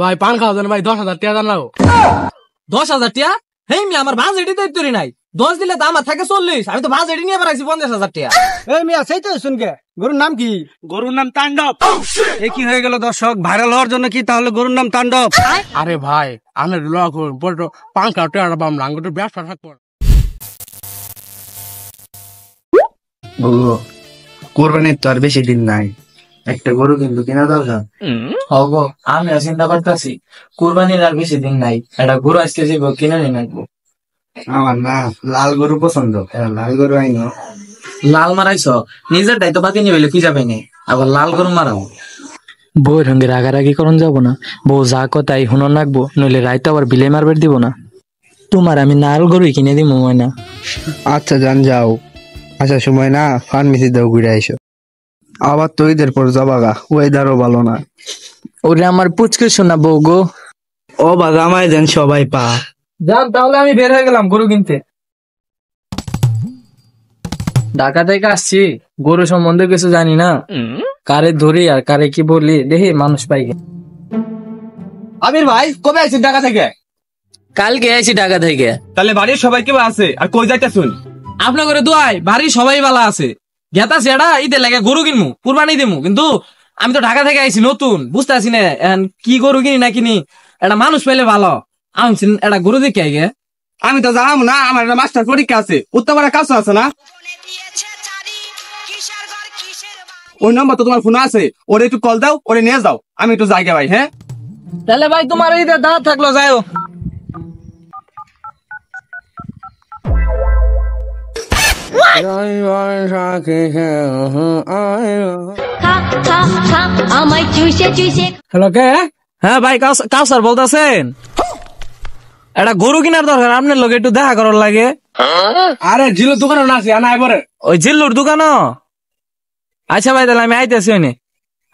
ভাই পান খাওয়া দেন ভাই 10,000 টাকা দাম লাগো। 10,000 টাকা? হেই মিয়া আমার বাজেটই তো তৈরি নাই। 10 দিলে তো আমার থাকে 40। আমি তো বাজেটই নিয়ে বেড়াইছি 50,000 টাকা। এই মিয়া সেই তো শুনকে গরুর নাম কি? গরুর নাম তাণ্ডব। এ কি হয়ে গেল দর্শক, ভাইরাল হওয়ার জন্য কি তাহলে গরুর নাম তাণ্ডব? আরে ভাই আনে লখন পড়ো পান খাওয়া টাকা পাম না আঙ্গুর ব্যবসা থাকবো। কোরবানির তো আর বেশি দিন নাই, একটা গরু কিন্তু কিনা দরকার। হবো আমিও চিন্তা করতেছি কুরবানির আর বেশি দিন নাই, একটা গরু আজকে যাবো কিনে নিয়ে নাকবো। আমার না লাল গরু পছন্দ, লাল গরু আইনো। লাল মারাইছ নিজেরটাই তো বাকি নিয়ে কি যাবে নি, আবার লাল গরু মারাও। বউয়ের সঙ্গে রাগারাগি করন যাব না, বউ যা কথাই হুনন রাখবো, নইলে রাইতে আবার বিলে মারবার দিব না। তোমার আমি নাল গরুই কিনে দিব ময়না। আচ্ছা যান যাও, আসার সময় না ফার্মেসি দাও ঘুরে আইসো। আবার তো ঈদের পর যাবাগা, ওয়েদারও ভালো না। ওরে আমার পুচকে শোনা বউ গো। ও বাবা আমায় দেন সবাই পা। যান তাহলে আমি বের হয়ে গেলাম গরু কিনতে। ঢাকা থেকে আসছি, গরু সম্বন্ধে কিছু জানি না, কারে ধরি আর কারে কি বলি দেখি মানুষ পাই। আমির ভাই কবে আইছেন ঢাকা থেকে? কালকে আইছি ঢাকা থেকে। তাহলে বাড়ির সবাই কেউ আছে আর কই যাইতেছুন? আপনার ঘরে দোয়াই বাড়ি সবাই ভালো আছে। গেতাছি এটা ঈদের লাগে গরু কিনবো, কুরবানি দিমু, কিন্তু আমি তো ঢাকা থেকে আইছি নতুন, বুঝতে আছি না কি গরু কিনি না কিনি। এটা মানুষ পাইলে ভালো, আমি এটা গরু দেখে আগে। আমি তো জানাম না, আমার একটা মাস্টার পরীক্ষা আছে, উত্তরপাড়া কাছে আছে না? ওই নম্বর তো তোমার ফোন আছে, ওরে একটু কল দাও, ওরে নিয়ে যাও, আমি একটু জায়গা ভাই। হ্যাঁ তাহলে ভাই তোমার ঈদের দাঁড়া থাকলো, যাও। হ্যালো কে? হ্যাঁ ভাই কাউসার বলতেছেন? এটা গরু কিনার দরকার, আপনার লোক একটু দেখা করার লাগে। আরে জিলো দোকানে না আছে আনা এবারে। ওই জিল্লুর দোকানও? আচ্ছা ভাই তাহলে আমি আইতেছি ওনে।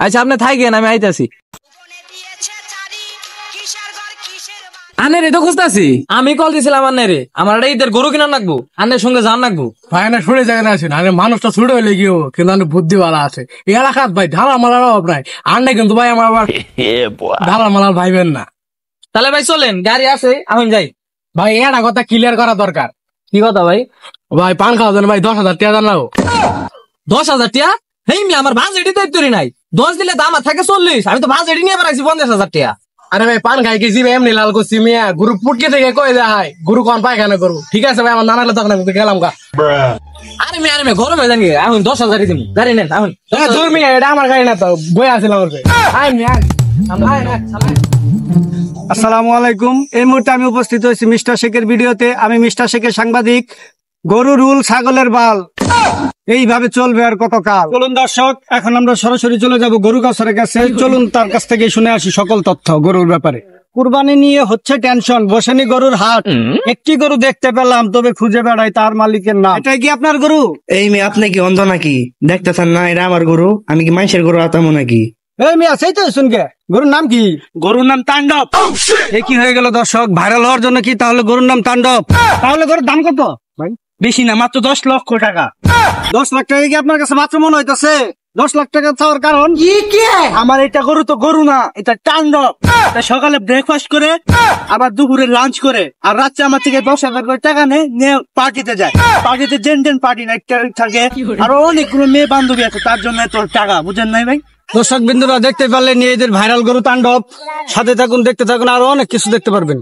আচ্ছা আপনি থাকেন, আমি আইতেছি। আনের তো খুঁজতেছি, আমি কল দিছিলাম আন্নারে, আমার এটা ঈদের গরু কিনা নাকবো, আন্নের সঙ্গে যান নাকবো। ভাই না শুনে যায় না আছেন, আরে মানুষটা ছোট হইলে গিয়েও কিন্তু অনেক বুদ্ধিওয়ালা আছে এই এলাকাত ভাই। ঢালা মালার অভাব নাই আর নাই কিন্তু ভাই, আমার আবার ঢালা মালার ভাইবেন না। তাহলে ভাই চলেন, গাড়ি আছে আমি যাই। ভাই এটা কথা ক্লিয়ার করা দরকার। কি কথা ভাই? ভাই পান খাওয়া দেন ভাই 10,000 টাকা দাম লাগো। 10,000 টাকা? হেই মিয়া আমার বাজেটই তো তৈরি নাই। 10 দিলে তো আমার থাকে 40। আমি তো বাজেটই নিয়ে বেড়াইছি 50,000 টাকা। আরে ভাই পান খাই গেছি ভাই এমনি লাল করছি মিয়া, গুরু পুটকে থেকে কয়ে যায় গুরু কোন পায়খানা করবো। ঠিক আছে ভাই আমার নানালে তখন আমি গেলাম গা। আরে মিয়া গরমে জানি এখন 10,000 দিন গাড়ি নেন এখন। দূর মিয়া, এটা আমার গাড়ি না তো, বই আসিলাম ওর আসসালামু আলাইকুম। এই মুহূর্তে আমি উপস্থিত হয়েছি মিস্টার শেখের ভিডিওতে। আমি মিস্টার শেখের সাংবাদিক। গরু রুল ছাগলের বাল, এইভাবে চলবে আর কত কাল। চলুন দর্শক, এখন আমরা সরাসরি চলে যাব গরু কাউসারের কাছে। চলুন তার কাছ থেকে শুনে আসি সকল তথ্য গরুর ব্যাপারে। কুরবানি নিয়ে হচ্ছে টেনশন, বসেনি গরুর হাট। একটি গরু দেখতে পেলাম, তবে খুঁজে বেড়াই তার মালিকের নাম। এটাই কি আপনার গরু? এই মেয়ে আপনি কি অন্ধ নাকি? দেখতেছেন না এটা আমার গরু? আমি কি মানুষের গরু আতামো নাকি? এই মিয়া সেই তো শুনকে গরুর নাম কি? গরুর নাম তাণ্ডব। এ কি হয়ে গেল দর্শক, ভাইরাল হওয়ার জন্য কি তাহলে গরুর নাম তাণ্ডব? তাহলে গরুর দাম কত ভাই? বেশি না, মাত্র 10 লক্ষ টাকা। 10 লাখ টাকা কি আপনার কাছে মাত্র মনে হইতেছে? 10 লাখ টাকা চাওয়ার কারণ আমার এটা গরু তো গরু না, এটা তাণ্ডব। তা সকালে ব্রেকফাস্ট করে, আবার দুপুরে লাঞ্চ করে, আর রাত্রে আমার থেকে 10,000 করে টাকা নিয়ে পার্টিতে যায়। পার্টিতে জেন পার্টি নাইট থাকে, আর অনেকগুলো মেয়ে বান্ধবী আছে, তার জন্য তোর টাকা, বুঝেন নাই ভাই? দর্শক বিন্দুরা দেখতে পারলেন এদের ভাইরাল গরু তাণ্ডব। সাথে থাকুন, দেখতে থাকুন, আরো অনেক কিছু দেখতে পারবেন।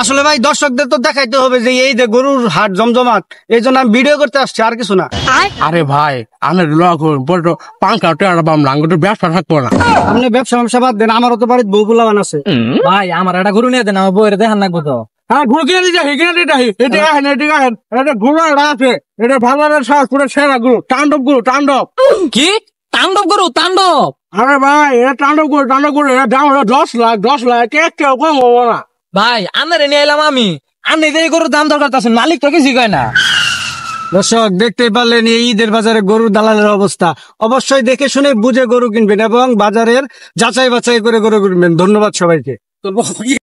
আসলে ভাই দর্শকদের তো দেখাইতে হবে যে এই যে গরুর হাট জমজমাট, এই জন্য আমি ভিডিও করতে আসছি, আর কিছু না। আরে ভাই আনে লখন পড়ো পান খাওয়া টাকা পাম না আঙ্গুর ব্যবসা থাকবো না। আপনি ব্যবসা বাদ দেন, আমারও তো বাড়িতে বউ বুলাবান আছে। ভাই আমার একটা গরু নিয়ে দেন, আমার বউয়ের দেখান নাকবো তো। হ্যাঁ ঘুরে কিনে দিতে কিনে দিতে এটা আহেন এটা আহেন, এটা ঘুরে আছে, এটা ভালো সাহস করে সেরা গুরু তাণ্ডব গুরু তাণ্ডব। কি তাণ্ডব গরু? তাণ্ডব? আরে ভাই এটা তাণ্ডব গুরু এটা দাম হলো 10 লাখ কেউ কম হবো না। ভাই আন্নারে নিয়ে এলাম আমি, আন্নে এই গরুর দাম দরকার আছে, মালিক তো কিছু কয় না। দর্শক দেখতে পারলেন এই ঈদের বাজারে গরুর দালালের অবস্থা। অবশ্যই দেখে শুনে বুঝে গরু কিনবেন এবং বাজারের যাচাই বাছাই করে গরু কিনবেন। ধন্যবাদ সবাইকে।